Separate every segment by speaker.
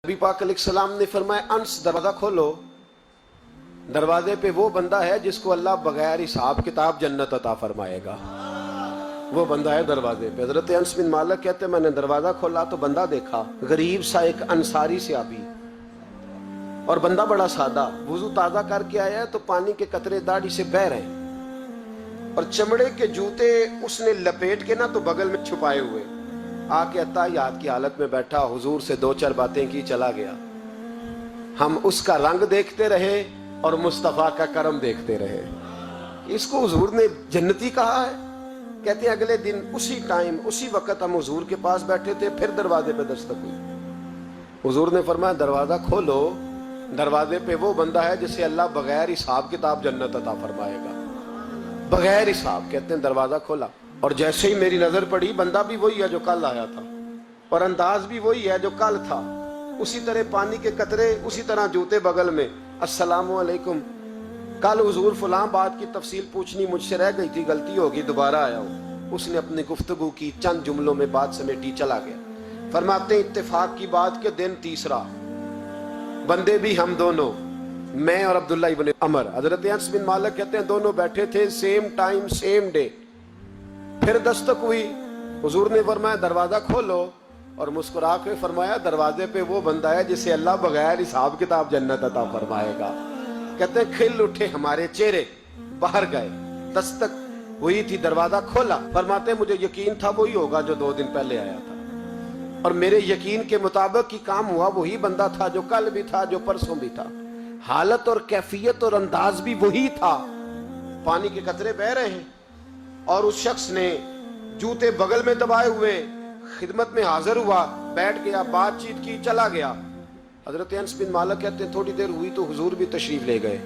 Speaker 1: नबी पाक अलैहिस्सलाम ने फरमाया, अंस दरवाजा खोलो, दरवाजे पे वो बंदा है जिसको अल्लाह बगैर हिसाब किताब जन्नत अता फरमाएगा। वो बंदा है दरवाजे पे। हजरत अंस बिन मालिक कहते मैंने दरवाजा खोला तो बंदा देखा, गरीब सा एक अंसारी सहाबी, और बंदा बड़ा सादा, वुजू ताजा करके आया है तो पानी के कतरे दाढ़ी से बह रहे हैं, और चमड़े के जूते उसने लपेट के ना तो बगल में छुपाए हुए, आके अत्ताहियात की हालत में बैठा, हुजूर से दो चार बातें की, चला गया। हम उसका रंग देखते रहे और मुस्तफा का करम देखते रहे। इसको हुजूर ने जन्नती कहा है। कहते हैं अगले दिन उसी टाइम उसी वक्त हम हुजूर के पास बैठे थे, फिर दरवाजे पे दस्तक हुई। हुजूर ने फरमाया दरवाजा खोलो, दरवाजे पे वो बंदा है जिसे अल्लाह बगैर हिसाब किताब जन्नत अता फरमाएगा, बगैर हिसाब। कहते हैं दरवाजा खोला और जैसे ही मेरी नजर पड़ी, बंदा भी वही है जो कल आया था और अंदाज भी वही है जो कल था, उसी तरह पानी के कतरे, उसी तरह जूते बगल में, अस्सलामु अलैकुम, कल हुजूर फलां बात की तफसील पूछनी मुझसे रह गई थी, गलती होगी, दोबारा आया हूँ। उसने अपनी गुफ्तगू की, चंद जुमलों में बात समेटी, चला गया। फरमाते हैं इत्तेफाक की बात के दिन तीसरा, बंदे भी हम दोनों, मैं और अब्दुल्ला इब्न अमर, हजरत अनस बिन मालिक कहते हैं दोनों बैठे थे, सेम टाइम सेम डे। फिर दस्तक हुई, हुजूर ने फरमाया दरवाजा खोलो, और मुस्कुरा के फरमाया दरवाजे पे वो बंदा है जिसे अल्लाह बगैर हिसाब किताब जन्नत अता फरमाएगा। कहते हैं खिल उठे हमारे चेहरे, बाहर गए, दस्तक हुई थी, दरवाजा खोला। फरमाते मुझे यकीन था वही होगा जो 2 दिन पहले आया था, और मेरे यकीन के मुताबिक ही काम हुआ, वही बंदा था जो कल भी था, जो परसों भी था, हालत और कैफियत और अंदाज भी वही था। पानी के कतरे बह रहे हैं और उस शख्स ने जूते बगल में दबाए हुए खिदमत में हाजिर हुआ, बैठ गया, बातचीत की, चला गया। हजरत अनस बिन मालिक कहते हैं थोड़ी देर हुई तो हुजूर भी तशरीफ ले गए।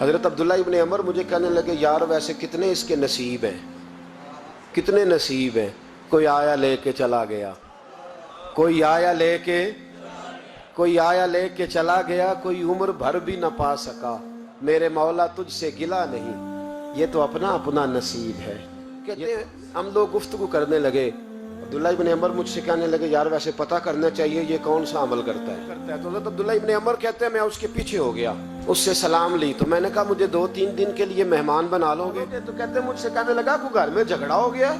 Speaker 1: हजरत अब्दुल्ला इब्न अमर मुझे कहने लगे यार वैसे कितने इसके नसीब हैं, कितने नसीब हैं, कोई आया लेके चला गया, कोई आया लेके चला गया, कोई उम्र भर भी न पा सका, मेरे मौला तुझसे गिला नहीं, ये तो अपना अपना नसीब है। कहते हम लोग गुफ्तगू करने लगे, अब्दुल्ला इब्न अमर मुझसे कहने लगे यार वैसे पता करना चाहिए ये कौन सा अमल करता है। तो अब्दुल्ला इब्न अमर कहते हैं मैं उसके पीछे हो गया, उससे सलाम ली, तो मैंने कहा मुझे 2-3 दिन के लिए मेहमान बना लोगे? तो कहते मुझसे कहने लगा कोई घर में झगड़ा हो गया,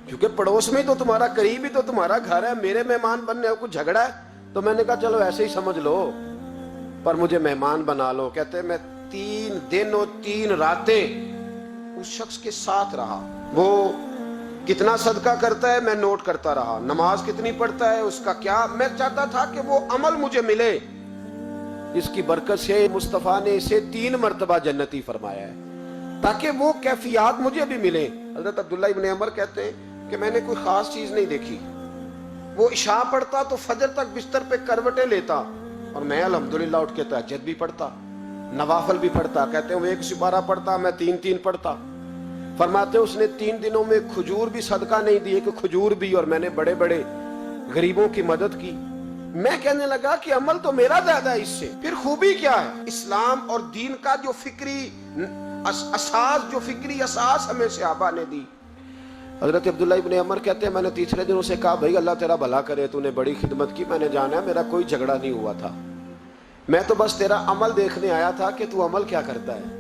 Speaker 1: क्योंकि पड़ोस में तो तुम्हारा, करीब ही तो तुम्हारा घर है, मेरे मेहमान बनने कुछ झगड़ा है? तो मैंने कहा चलो ऐसे ही समझ लो, पर मुझे मेहमान बना लो। कहते मैं 3 दिन और 3 रातें उस शख्स के साथ रहा। वो कितना सदका करता है मैं नोट करता रहा, नमाज कितनी पढ़ता है उसका क्या, मैं चाहता था कि वो अमल मुझे मिले जिसकी बरकत से मुस्तफा ने इसे 3 मरतबा जन्नती फरमाया है, ताकि वो कैफियत मुझे भी मिले। हजरत अब्दुल्ला इब्न अमर कहते हैं कि मैंने कोई खास चीज नहीं देखी, वो इशा पढ़ता तो फजर तक बिस्तर पे करवटें लेता, और मैं अल्हम्दुलिल्लाह उठ के तहज्जुद भी पढ़ता, नवाफल भी पढ़ता। कहते हैं वो 1 सिपारा पढ़ता, मैं 3-3 पढ़ता। फरमाते उसने 3 दिनों में खजूर भी सदका नहीं दिए कि खजूर भी, और मैंने बड़े बड़े गरीबों की मदद की। मैं कहने लगा कि अमल तो मेरा ज्यादा है इससे, फिर खूबी क्या है? इस्लाम और दीन का जो फिक्री असास हमें सहाबा ने दी। हजरत अब्दुल्ला इब्न अमर कहते हैं मैंने तीसरे दिन उसे कहा भाई अल्लाह तेरा भला करे, तूने बड़ी खिदमत की, मैंने जाना मेरा कोई झगड़ा नहीं हुआ था, मैं तो बस तेरा अमल देखने आया था कि तू अमल क्या करता है।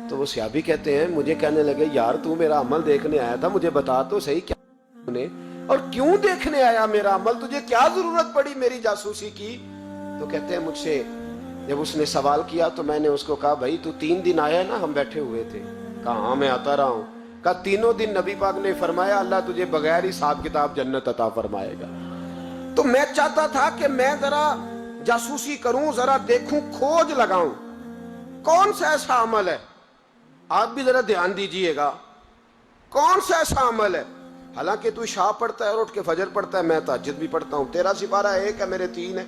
Speaker 1: तो वो सहाबी कहते हैं मुझे कहने लगे यार तू मेरा अमल देखने आया था, मुझे बता तो सही क्या तूने, और क्यों देखने आया मेरा अमल, तुझे क्या जरूरत पड़ी मेरी जासूसी की? तो कहते हैं मुझसे जब उसने सवाल किया तो मैंने उसको कहा भाई तू 3 दिन आया ना, हम बैठे हुए थे। कहा हाँ मैं आता रहा हूँ। कहा 3 दिन नबी पाक ने फरमाया अल्लाह तुझे बगैर हिसाब किताब जन्नत अता फरमाएगा। तो मैं चाहता था कि मैं जरा जासूसी करूं, जरा देखूं, खोज लगाऊं कौन सा ऐसा अमल है, आप भी जरा ध्यान दीजिएगा, कौन सा ऐसा अमल है। हालांकि तू शाह पढ़ता है और उठ के फजर पढ़ता है, मैं तहज्जुद भी पढ़ता हूं, तेरा सिपारा 1 है, मेरे 3 है,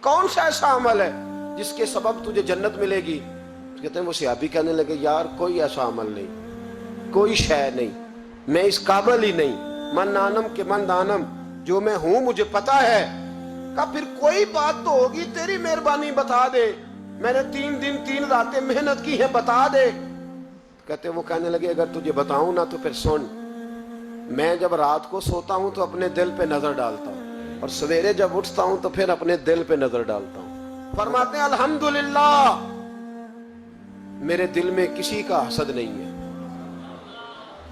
Speaker 1: कौन सा ऐसा अमल है जिसके सबब तुझे जन्नत मिलेगी? कहते हैं वो सहाबी कहने लगे यार कोई ऐसा अमल नहीं, कोई शय नहीं, मैं इस काबिल ही नहीं, मन नानम के मन दानम, जो मैं हूं मुझे पता है। कहा फिर कोई बात तो होगी, तेरी मेहरबानी बता दे, मैंने 3 दिन 3 रातें मेहनत की है, बता दे। कहते वो कहने लगे अगर तुझे बताऊं ना तो फिर सुन, मैं जब रात को सोता हूं तो अपने दिल पे नजर डालता हूं, اور سویرے جب اٹھتا ہوں تو پھر اپنے دل پہ نظر ڈالتا ہوں. فرماتے ہیں الحمدللہ میرے دل میں کسی کا حسد نہیں ہے,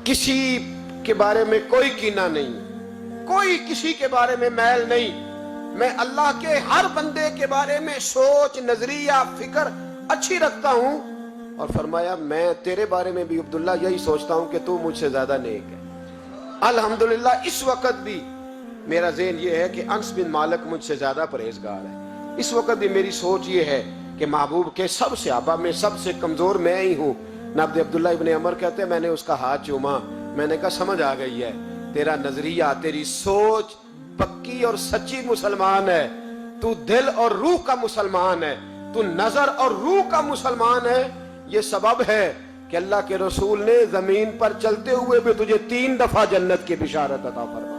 Speaker 1: کسی کے بارے میں کوئی کینہ نہیں, کوئی کسی کے بارے میں میل نہیں. میں اللہ کے ہر بندے کے بارے میں سوچ, نظریہ, فکر اچھی رکھتا ہوں. اور فرمایا میں تیرے بارے میں بھی عبداللہ یہی سوچتا ہوں کہ تو مجھ سے زیادہ نیک ہے. الحمدللہ اس وقت بھی میرا ذہن یہ ہے کہ انس بن مالک مجھ سے زیادہ پرہیزگار ہے. اس وقت بھی میری سوچ یہ ہے کہ محبوب کے سب صحابہ میں سب سے کمزور میں ہی ہوں. نابد عبداللہ ابن عمر کہتے ہیں میں نے اس کا ہاتھ چوما, میں نے کہا سمجھ آ گئی ہے, تیرا نظریہ, تیری سوچ پکی اور سچی مسلمان ہے, تو دل اور روح کا مسلمان ہے, تو نظر اور روح کا مسلمان ہے. یہ سبب ہے کہ اللہ کے رسول نے زمین پر چلتے ہوئے بھی تجھے 3 دفعہ جنت کی بشارت عطا فرمائی.